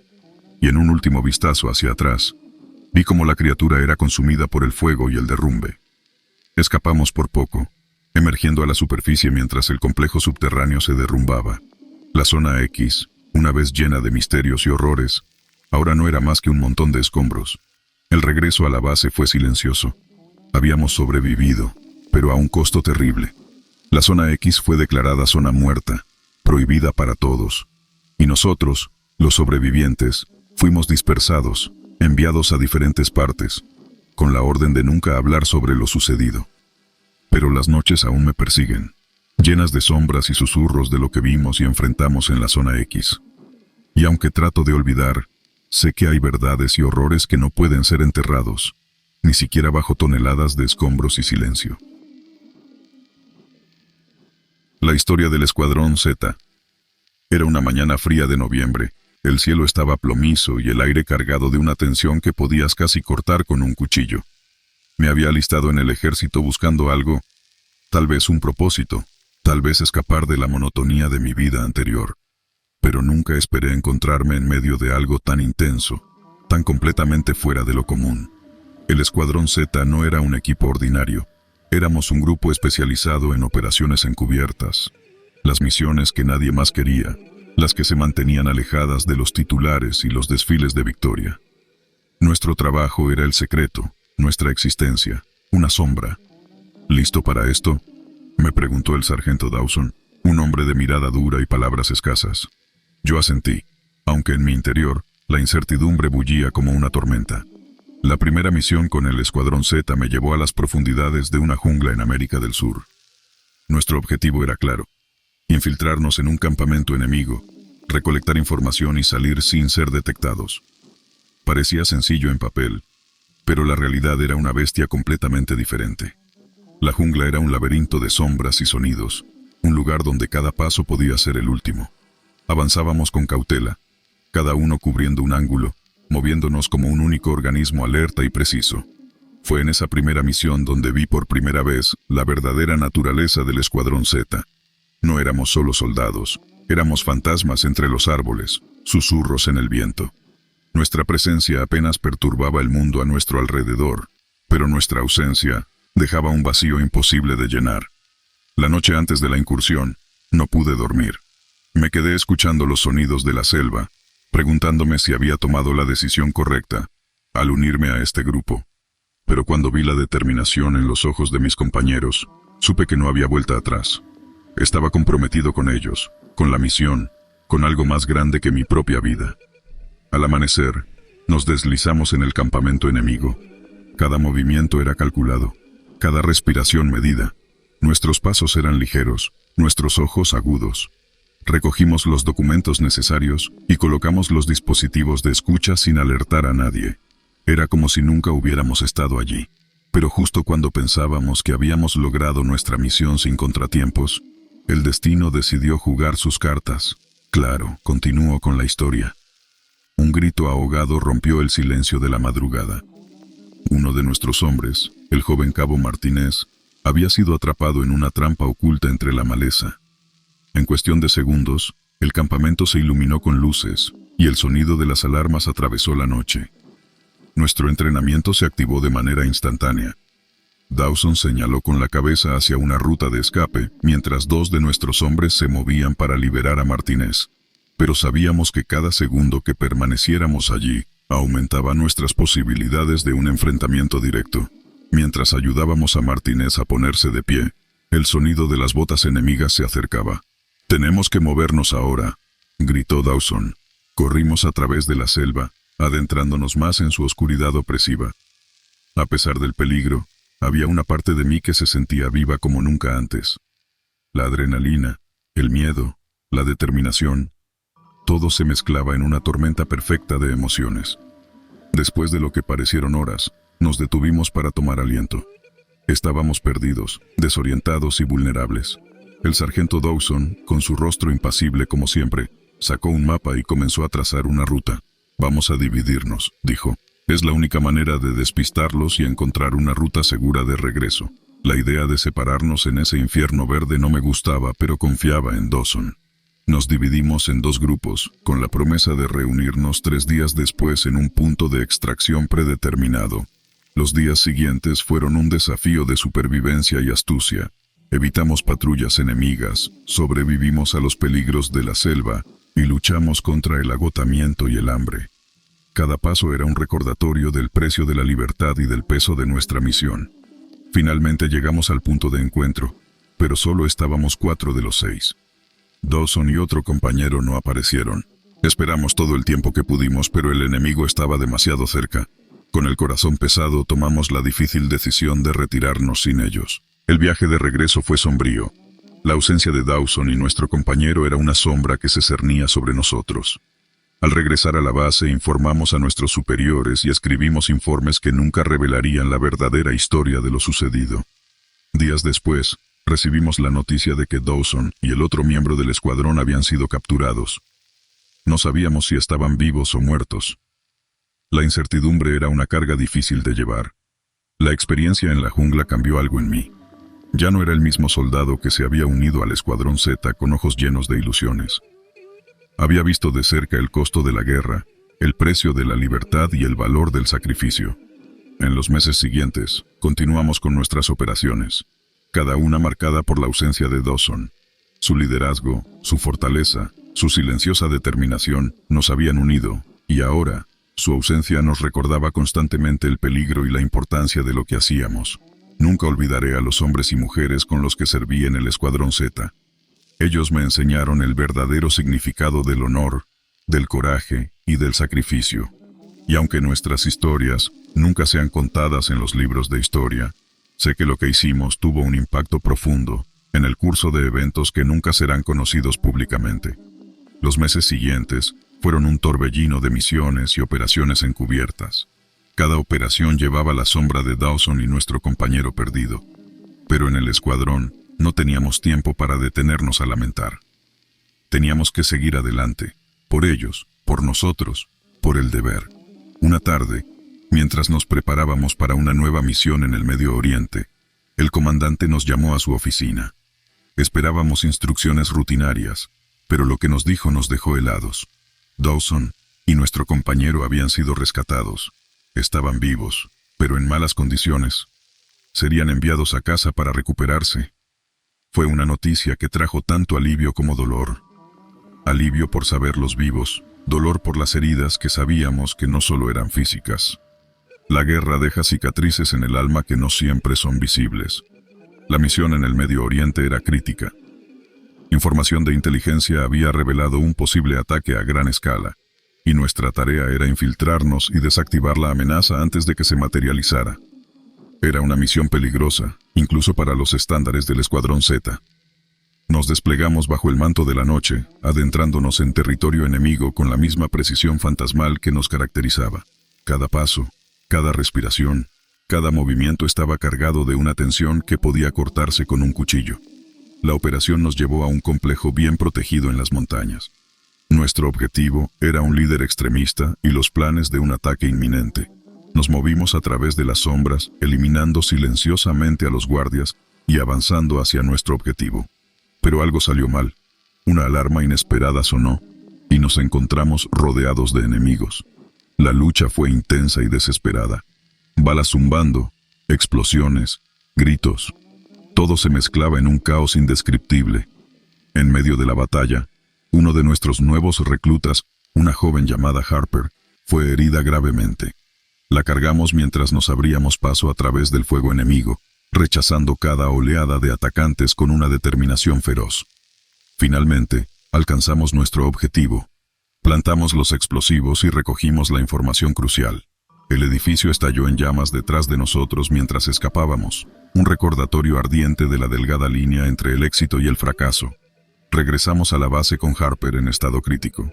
y en un último vistazo hacia atrás, vi cómo la criatura era consumida por el fuego y el derrumbe. Escapamos por poco, emergiendo a la superficie mientras el complejo subterráneo se derrumbaba. La zona X, una vez llena de misterios y horrores, ahora no era más que un montón de escombros. El regreso a la base fue silencioso. Habíamos sobrevivido, pero a un costo terrible. La zona X fue declarada zona muerta, prohibida para todos. Y nosotros, los sobrevivientes, fuimos dispersados, enviados a diferentes partes, con la orden de nunca hablar sobre lo sucedido. Pero las noches aún me persiguen, llenas de sombras y susurros de lo que vimos y enfrentamos en la zona X. Y aunque trato de olvidar, sé que hay verdades y horrores que no pueden ser enterrados, ni siquiera bajo toneladas de escombros y silencio. La historia del Escuadrón Z. Era una mañana fría de noviembre. El cielo estaba plomizo y el aire cargado de una tensión que podías casi cortar con un cuchillo. Me había alistado en el ejército buscando algo, tal vez un propósito, tal vez escapar de la monotonía de mi vida anterior. Pero nunca esperé encontrarme en medio de algo tan intenso, tan completamente fuera de lo común. El Escuadrón Z no era un equipo ordinario. Éramos un grupo especializado en operaciones encubiertas. Las misiones que nadie más quería, las que se mantenían alejadas de los titulares y los desfiles de victoria. Nuestro trabajo era el secreto, nuestra existencia, una sombra. ¿Listo para esto?, me preguntó el sargento Dawson, un hombre de mirada dura y palabras escasas. Yo asentí, aunque en mi interior, la incertidumbre bullía como una tormenta. La primera misión con el Escuadrón Z me llevó a las profundidades de una jungla en América del Sur. Nuestro objetivo era claro: infiltrarnos en un campamento enemigo, recolectar información y salir sin ser detectados. Parecía sencillo en papel, pero la realidad era una bestia completamente diferente. La jungla era un laberinto de sombras y sonidos, un lugar donde cada paso podía ser el último. Avanzábamos con cautela, cada uno cubriendo un ángulo, moviéndonos como un único organismo alerta y preciso. Fue en esa primera misión donde vi por primera vez la verdadera naturaleza del Escuadrón Z. No éramos solo soldados, éramos fantasmas entre los árboles, susurros en el viento. Nuestra presencia apenas perturbaba el mundo a nuestro alrededor, pero nuestra ausencia dejaba un vacío imposible de llenar. La noche antes de la incursión, no pude dormir. Me quedé escuchando los sonidos de la selva, preguntándome si había tomado la decisión correcta al unirme a este grupo. Pero cuando vi la determinación en los ojos de mis compañeros, supe que no había vuelta atrás. Estaba comprometido con ellos, con la misión, con algo más grande que mi propia vida. Al amanecer, nos deslizamos en el campamento enemigo. Cada movimiento era calculado, cada respiración medida. Nuestros pasos eran ligeros, nuestros ojos agudos. Recogimos los documentos necesarios y colocamos los dispositivos de escucha sin alertar a nadie. Era como si nunca hubiéramos estado allí. Pero justo cuando pensábamos que habíamos logrado nuestra misión sin contratiempos, el destino decidió jugar sus cartas. Claro, continuó con la historia. Un grito ahogado rompió el silencio de la madrugada. Uno de nuestros hombres, el joven cabo Martínez, había sido atrapado en una trampa oculta entre la maleza. En cuestión de segundos, el campamento se iluminó con luces, y el sonido de las alarmas atravesó la noche. Nuestro entrenamiento se activó de manera instantánea. Dawson señaló con la cabeza hacia una ruta de escape, mientras dos de nuestros hombres se movían para liberar a Martínez. Pero sabíamos que cada segundo que permaneciéramos allí, aumentaba nuestras posibilidades de un enfrentamiento directo. Mientras ayudábamos a Martínez a ponerse de pie, el sonido de las botas enemigas se acercaba. «Tenemos que movernos ahora», gritó Dawson. Corrimos a través de la selva, adentrándonos más en su oscuridad opresiva. A pesar del peligro, había una parte de mí que se sentía viva como nunca antes. La adrenalina, el miedo, la determinación, todo se mezclaba en una tormenta perfecta de emociones. Después de lo que parecieron horas, nos detuvimos para tomar aliento. Estábamos perdidos, desorientados y vulnerables. El sargento Dawson, con su rostro impasible como siempre, sacó un mapa y comenzó a trazar una ruta. «Vamos a dividirnos», dijo. «Es la única manera de despistarlos y encontrar una ruta segura de regreso». La idea de separarnos en ese infierno verde no me gustaba, pero confiaba en Dawson. Nos dividimos en dos grupos, con la promesa de reunirnos 3 días después en un punto de extracción predeterminado. Los días siguientes fueron un desafío de supervivencia y astucia. Evitamos patrullas enemigas, sobrevivimos a los peligros de la selva y luchamos contra el agotamiento y el hambre. Cada paso era un recordatorio del precio de la libertad y del peso de nuestra misión. Finalmente llegamos al punto de encuentro, pero solo estábamos 4 de los 6. Dawson y otro compañero no aparecieron. Esperamos todo el tiempo que pudimos, pero el enemigo estaba demasiado cerca. Con el corazón pesado tomamos la difícil decisión de retirarnos sin ellos. El viaje de regreso fue sombrío. La ausencia de Dawson y nuestro compañero era una sombra que se cernía sobre nosotros. Al regresar a la base informamos a nuestros superiores y escribimos informes que nunca revelarían la verdadera historia de lo sucedido. Días después, recibimos la noticia de que Dawson y el otro miembro del escuadrón habían sido capturados. No sabíamos si estaban vivos o muertos. La incertidumbre era una carga difícil de llevar. La experiencia en la jungla cambió algo en mí. Ya no era el mismo soldado que se había unido al Escuadrón Z con ojos llenos de ilusiones. Había visto de cerca el costo de la guerra, el precio de la libertad y el valor del sacrificio. En los meses siguientes, continuamos con nuestras operaciones, cada una marcada por la ausencia de Dawson. Su liderazgo, su fortaleza, su silenciosa determinación nos habían unido, y ahora, su ausencia nos recordaba constantemente el peligro y la importancia de lo que hacíamos. Nunca olvidaré a los hombres y mujeres con los que serví en el Escuadrón Z. Ellos me enseñaron el verdadero significado del honor, del coraje y del sacrificio. Y aunque nuestras historias nunca sean contadas en los libros de historia, sé que lo que hicimos tuvo un impacto profundo en el curso de eventos que nunca serán conocidos públicamente. Los meses siguientes fueron un torbellino de misiones y operaciones encubiertas. Cada operación llevaba la sombra de Dawson y nuestro compañero perdido. Pero en el escuadrón no teníamos tiempo para detenernos a lamentar. Teníamos que seguir adelante, por ellos, por nosotros, por el deber. Una tarde, mientras nos preparábamos para una nueva misión en el Medio Oriente, el comandante nos llamó a su oficina. Esperábamos instrucciones rutinarias, pero lo que nos dijo nos dejó helados. Dawson y nuestro compañero habían sido rescatados. Estaban vivos, pero en malas condiciones. Serían enviados a casa para recuperarse. Fue una noticia que trajo tanto alivio como dolor. Alivio por saberlos vivos, dolor por las heridas que sabíamos que no solo eran físicas. La guerra deja cicatrices en el alma que no siempre son visibles. La misión en el Medio Oriente era crítica. Información de inteligencia había revelado un posible ataque a gran escala, y nuestra tarea era infiltrarnos y desactivar la amenaza antes de que se materializara. Era una misión peligrosa, incluso para los estándares del Escuadrón Z. Nos desplegamos bajo el manto de la noche, adentrándonos en territorio enemigo con la misma precisión fantasmal que nos caracterizaba. Cada paso, cada respiración, cada movimiento estaba cargado de una tensión que podía cortarse con un cuchillo. La operación nos llevó a un complejo bien protegido en las montañas. Nuestro objetivo era un líder extremista y los planes de un ataque inminente. Nos movimos a través de las sombras, eliminando silenciosamente a los guardias y avanzando hacia nuestro objetivo. Pero algo salió mal. Una alarma inesperada sonó, y nos encontramos rodeados de enemigos. La lucha fue intensa y desesperada. Balas zumbando, explosiones, gritos. Todo se mezclaba en un caos indescriptible. En medio de la batalla, uno de nuestros nuevos reclutas, una joven llamada Harper, fue herida gravemente. La cargamos mientras nos abríamos paso a través del fuego enemigo, rechazando cada oleada de atacantes con una determinación feroz. Finalmente, alcanzamos nuestro objetivo. Plantamos los explosivos y recogimos la información crucial. El edificio estalló en llamas detrás de nosotros mientras escapábamos, un recordatorio ardiente de la delgada línea entre el éxito y el fracaso. Regresamos a la base con Harper en estado crítico.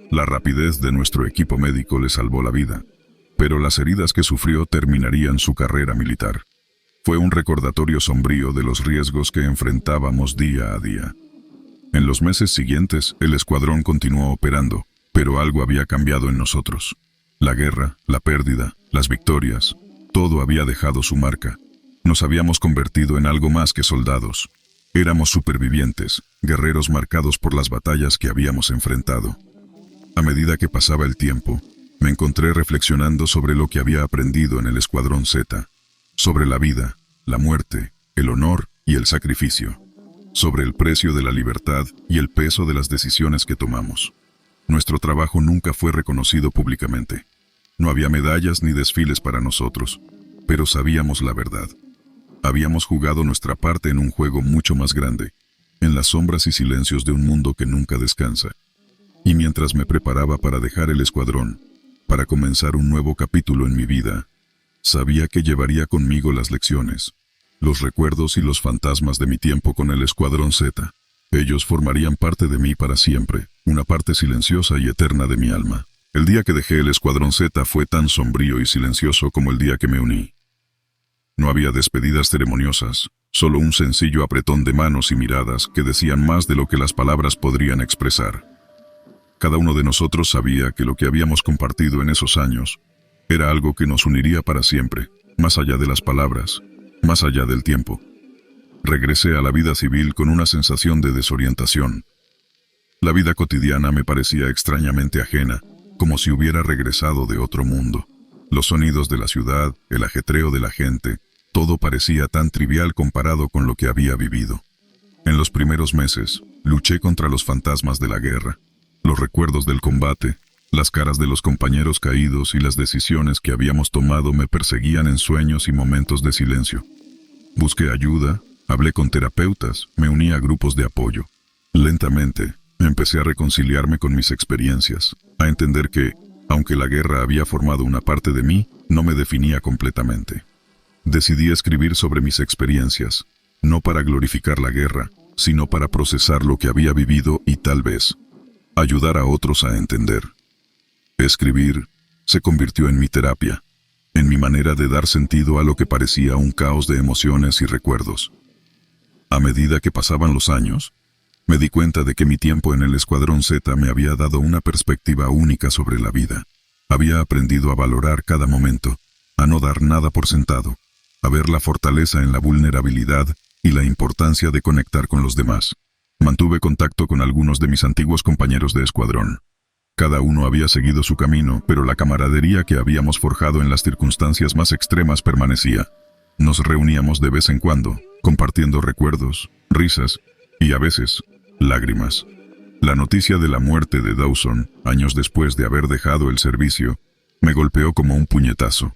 La rapidez de nuestro equipo médico le salvó la vida, pero las heridas que sufrió terminarían su carrera militar. Fue un recordatorio sombrío de los riesgos que enfrentábamos día a día. En los meses siguientes, el escuadrón continuó operando, pero algo había cambiado en nosotros. La guerra, la pérdida, las victorias, todo había dejado su marca. Nos habíamos convertido en algo más que soldados. Éramos supervivientes, guerreros marcados por las batallas que habíamos enfrentado. A medida que pasaba el tiempo, me encontré reflexionando sobre lo que había aprendido en el Escuadrón Z, sobre la vida, la muerte, el honor y el sacrificio, sobre el precio de la libertad y el peso de las decisiones que tomamos. Nuestro trabajo nunca fue reconocido públicamente. No había medallas ni desfiles para nosotros, pero sabíamos la verdad. Habíamos jugado nuestra parte en un juego mucho más grande, en las sombras y silencios de un mundo que nunca descansa. Y mientras me preparaba para dejar el escuadrón, para comenzar un nuevo capítulo en mi vida, sabía que llevaría conmigo las lecciones, los recuerdos y los fantasmas de mi tiempo con el Escuadrón Z. Ellos formarían parte de mí para siempre, una parte silenciosa y eterna de mi alma. El día que dejé el Escuadrón Z fue tan sombrío y silencioso como el día que me uní. No había despedidas ceremoniosas, solo un sencillo apretón de manos y miradas que decían más de lo que las palabras podrían expresar. Cada uno de nosotros sabía que lo que habíamos compartido en esos años era algo que nos uniría para siempre, más allá de las palabras, más allá del tiempo. Regresé a la vida civil con una sensación de desorientación. La vida cotidiana me parecía extrañamente ajena, como si hubiera regresado de otro mundo. Los sonidos de la ciudad, el ajetreo de la gente, todo parecía tan trivial comparado con lo que había vivido. En los primeros meses, luché contra los fantasmas de la guerra, los recuerdos del combate, las caras de los compañeros caídos y las decisiones que habíamos tomado me perseguían en sueños y momentos de silencio. Busqué ayuda, hablé con terapeutas, me uní a grupos de apoyo. Lentamente, empecé a reconciliarme con mis experiencias, a entender que, aunque la guerra había formado una parte de mí, no me definía completamente. Decidí escribir sobre mis experiencias, no para glorificar la guerra, sino para procesar lo que había vivido y tal vez ayudar a otros a entender. Escribir se convirtió en mi terapia, en mi manera de dar sentido a lo que parecía un caos de emociones y recuerdos. A medida que pasaban los años, me di cuenta de que mi tiempo en el Escuadrón Z me había dado una perspectiva única sobre la vida. Había aprendido a valorar cada momento, a no dar nada por sentado, a ver la fortaleza en la vulnerabilidad y la importancia de conectar con los demás. Mantuve contacto con algunos de mis antiguos compañeros de escuadrón. Cada uno había seguido su camino, pero la camaradería que habíamos forjado en las circunstancias más extremas permanecía. Nos reuníamos de vez en cuando, compartiendo recuerdos, risas y, a veces, lágrimas. La noticia de la muerte de Dawson, años después de haber dejado el servicio, me golpeó como un puñetazo.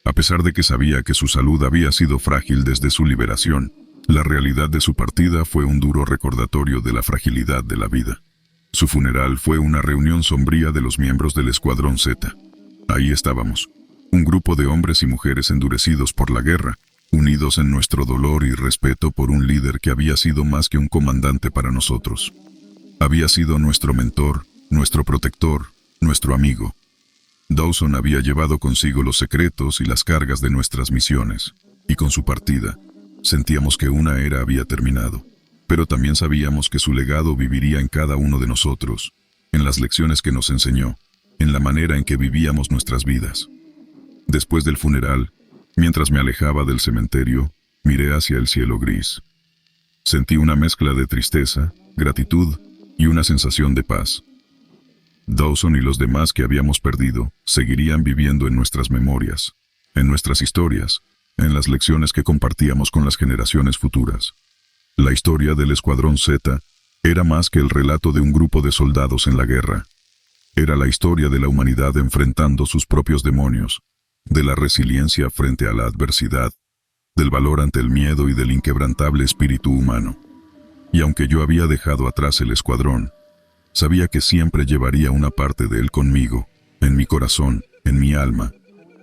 A pesar de que sabía que su salud había sido frágil desde su liberación, la realidad de su partida fue un duro recordatorio de la fragilidad de la vida. Su funeral fue una reunión sombría de los miembros del Escuadrón Z. Ahí estábamos, un grupo de hombres y mujeres endurecidos por la guerra, unidos en nuestro dolor y respeto por un líder que había sido más que un comandante para nosotros. Había sido nuestro mentor, nuestro protector, nuestro amigo. Dawson había llevado consigo los secretos y las cargas de nuestras misiones, y con su partida, sentíamos que una era había terminado. Pero también sabíamos que su legado viviría en cada uno de nosotros, en las lecciones que nos enseñó, en la manera en que vivíamos nuestras vidas. Después del funeral, mientras me alejaba del cementerio, miré hacia el cielo gris. Sentí una mezcla de tristeza, gratitud y una sensación de paz. Dawson y los demás que habíamos perdido seguirían viviendo en nuestras memorias, en nuestras historias, en las lecciones que compartíamos con las generaciones futuras. La historia del Escuadrón Z era más que el relato de un grupo de soldados en la guerra. Era la historia de la humanidad enfrentando sus propios demonios, de la resiliencia frente a la adversidad, del valor ante el miedo y del inquebrantable espíritu humano. Y aunque yo había dejado atrás el escuadrón, sabía que siempre llevaría una parte de él conmigo, en mi corazón, en mi alma,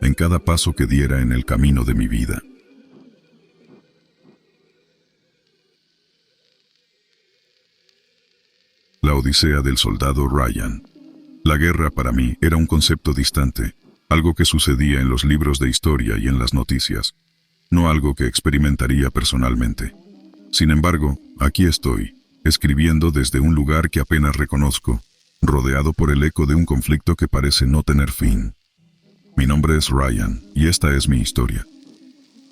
en cada paso que diera en el camino de mi vida. La odisea del soldado Ryan. La guerra para mí era un concepto distante, algo que sucedía en los libros de historia y en las noticias, no algo que experimentaría personalmente. Sin embargo, aquí estoy, escribiendo desde un lugar que apenas reconozco, rodeado por el eco de un conflicto que parece no tener fin. Mi nombre es Ryan, y esta es mi historia.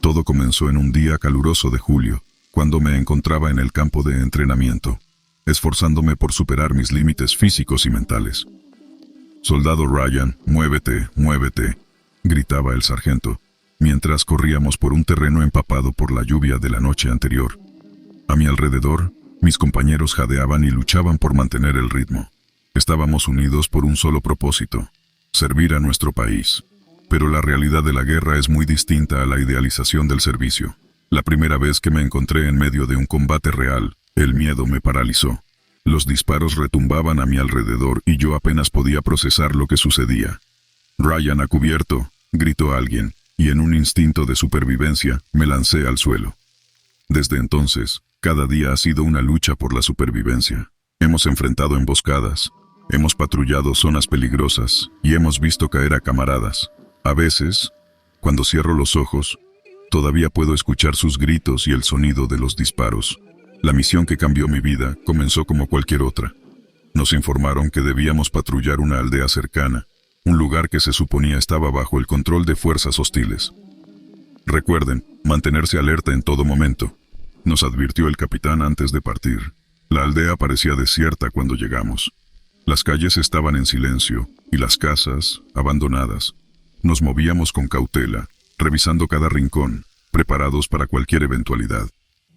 Todo comenzó en un día caluroso de julio, cuando me encontraba en el campo de entrenamiento, esforzándome por superar mis límites físicos y mentales. «Soldado Ryan, muévete, muévete», gritaba el sargento, mientras corríamos por un terreno empapado por la lluvia de la noche anterior. A mi alrededor, mis compañeros jadeaban y luchaban por mantener el ritmo. Estábamos unidos por un solo propósito: servir a nuestro país. Pero la realidad de la guerra es muy distinta a la idealización del servicio. La primera vez que me encontré en medio de un combate real, el miedo me paralizó. Los disparos retumbaban a mi alrededor y yo apenas podía procesar lo que sucedía. «Ryan a cubierto», gritó alguien, y en un instinto de supervivencia me lancé al suelo. Desde entonces, cada día ha sido una lucha por la supervivencia. Hemos enfrentado emboscadas, hemos patrullado zonas peligrosas y hemos visto caer a camaradas. A veces, cuando cierro los ojos, todavía puedo escuchar sus gritos y el sonido de los disparos. La misión que cambió mi vida comenzó como cualquier otra. Nos informaron que debíamos patrullar una aldea cercana, un lugar que se suponía estaba bajo el control de fuerzas hostiles. «Recuerden, mantenerse alerta en todo momento», nos advirtió el capitán antes de partir. La aldea parecía desierta cuando llegamos. Las calles estaban en silencio y las casas, abandonadas. Nos movíamos con cautela, revisando cada rincón, preparados para cualquier eventualidad.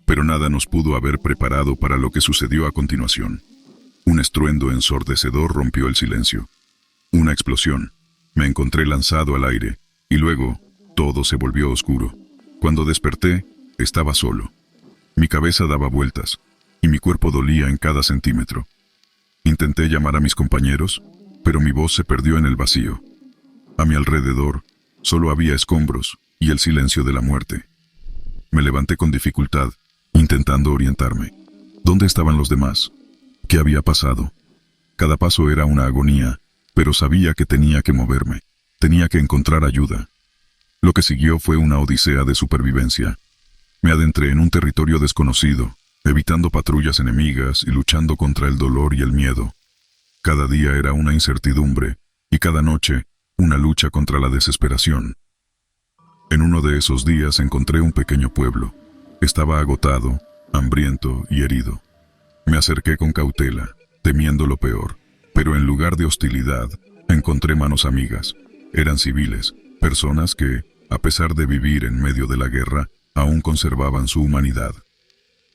Pero nada nos pudo haber preparado para lo que sucedió a continuación. Un estruendo ensordecedor rompió el silencio. Una explosión. Me encontré lanzado al aire, y luego todo se volvió oscuro. Cuando desperté, estaba solo. Mi cabeza daba vueltas, y mi cuerpo dolía en cada centímetro. Intenté llamar a mis compañeros, pero mi voz se perdió en el vacío. A mi alrededor, solo había escombros y el silencio de la muerte. Me levanté con dificultad, intentando orientarme. ¿Dónde estaban los demás? ¿Qué había pasado? Cada paso era una agonía, pero sabía que tenía que moverme. Tenía que encontrar ayuda. Lo que siguió fue una odisea de supervivencia. Me adentré en un territorio desconocido, evitando patrullas enemigas y luchando contra el dolor y el miedo. Cada día era una incertidumbre, y cada noche una lucha contra la desesperación. En uno de esos días encontré un pequeño pueblo. Estaba agotado, hambriento y herido. Me acerqué con cautela, temiendo lo peor, pero en lugar de hostilidad, encontré manos amigas. Eran civiles, personas que, a pesar de vivir en medio de la guerra, aún conservaban su humanidad.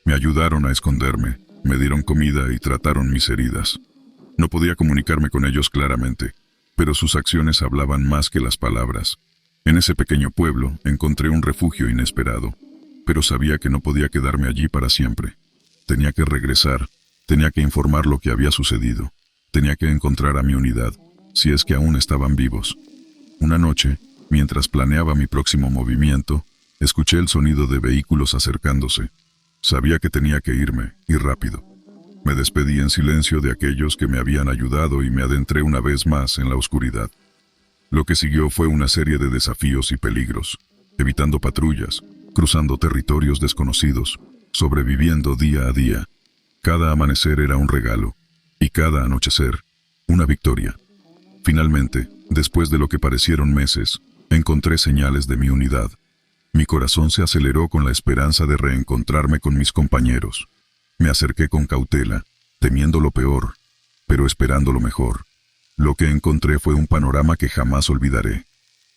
Me ayudaron a esconderme, me dieron comida y trataron mis heridas. No podía comunicarme con ellos claramente, pero sus acciones hablaban más que las palabras. En ese pequeño pueblo encontré un refugio inesperado, pero sabía que no podía quedarme allí para siempre. Tenía que regresar, tenía que informar lo que había sucedido, tenía que encontrar a mi unidad, si es que aún estaban vivos. Una noche, mientras planeaba mi próximo movimiento, escuché el sonido de vehículos acercándose. Sabía que tenía que irme, y rápido. Me despedí en silencio de aquellos que me habían ayudado y me adentré una vez más en la oscuridad. Lo que siguió fue una serie de desafíos y peligros, evitando patrullas, cruzando territorios desconocidos, sobreviviendo día a día. Cada amanecer era un regalo, y cada anochecer, una victoria. Finalmente, después de lo que parecieron meses, encontré señales de mi unidad. Mi corazón se aceleró con la esperanza de reencontrarme con mis compañeros. Me acerqué con cautela, temiendo lo peor, pero esperando lo mejor. Lo que encontré fue un panorama que jamás olvidaré.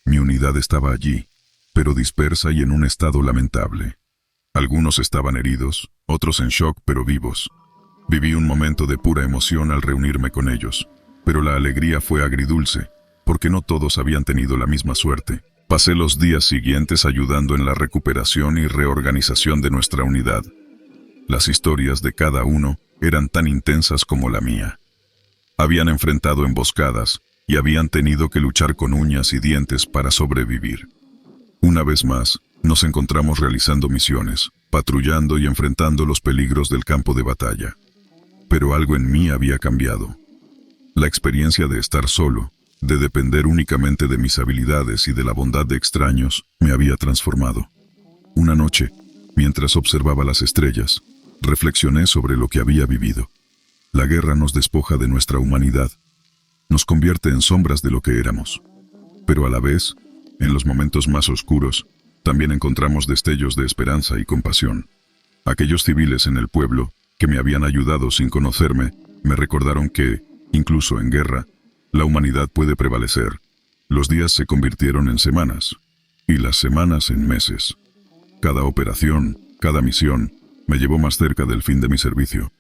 Mi unidad estaba allí, pero dispersa y en un estado lamentable. Algunos estaban heridos, otros en shock pero vivos. Viví un momento de pura emoción al reunirme con ellos, pero la alegría fue agridulce, porque no todos habían tenido la misma suerte. Pasé los días siguientes ayudando en la recuperación y reorganización de nuestra unidad. Las historias de cada uno eran tan intensas como la mía. Habían enfrentado emboscadas y habían tenido que luchar con uñas y dientes para sobrevivir. Una vez más, nos encontramos realizando misiones, patrullando y enfrentando los peligros del campo de batalla. Pero algo en mí había cambiado. La experiencia de estar solo, de depender únicamente de mis habilidades y de la bondad de extraños, me había transformado. Una noche, mientras observaba las estrellas, reflexioné sobre lo que había vivido. La guerra nos despoja de nuestra humanidad, nos convierte en sombras de lo que éramos. Pero a la vez, en los momentos más oscuros, también encontramos destellos de esperanza y compasión. Aquellos civiles en el pueblo, que me habían ayudado sin conocerme, me recordaron que, incluso en guerra, la humanidad puede prevalecer. Los días se convirtieron en semanas, y las semanas en meses. Cada operación, cada misión, me llevó más cerca del fin de mi servicio.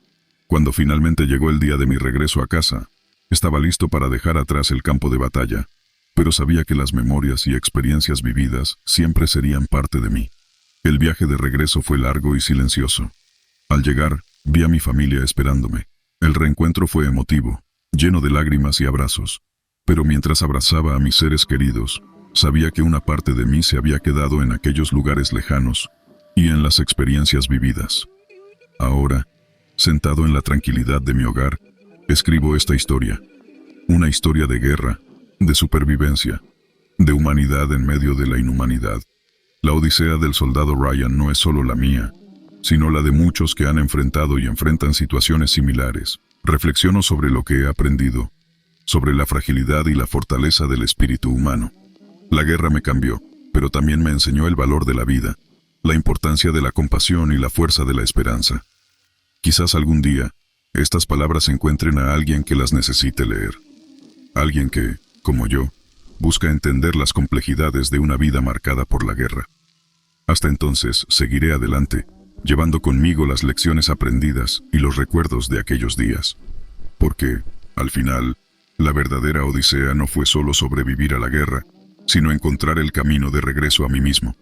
Cuando finalmente llegó el día de mi regreso a casa, estaba listo para dejar atrás el campo de batalla, pero sabía que las memorias y experiencias vividas siempre serían parte de mí. El viaje de regreso fue largo y silencioso. Al llegar, vi a mi familia esperándome. El reencuentro fue emotivo, lleno de lágrimas y abrazos, pero mientras abrazaba a mis seres queridos, sabía que una parte de mí se había quedado en aquellos lugares lejanos y en las experiencias vividas. Ahora, sentado en la tranquilidad de mi hogar, escribo esta historia. Una historia de guerra, de supervivencia, de humanidad en medio de la inhumanidad. La odisea del soldado Ryan no es solo la mía, sino la de muchos que han enfrentado y enfrentan situaciones similares. Reflexiono sobre lo que he aprendido, sobre la fragilidad y la fortaleza del espíritu humano. La guerra me cambió, pero también me enseñó el valor de la vida, la importancia de la compasión y la fuerza de la esperanza. Quizás algún día, estas palabras encuentren a alguien que las necesite leer. Alguien que, como yo, busca entender las complejidades de una vida marcada por la guerra. Hasta entonces, seguiré adelante, llevando conmigo las lecciones aprendidas y los recuerdos de aquellos días. Porque, al final, la verdadera odisea no fue solo sobrevivir a la guerra, sino encontrar el camino de regreso a mí mismo.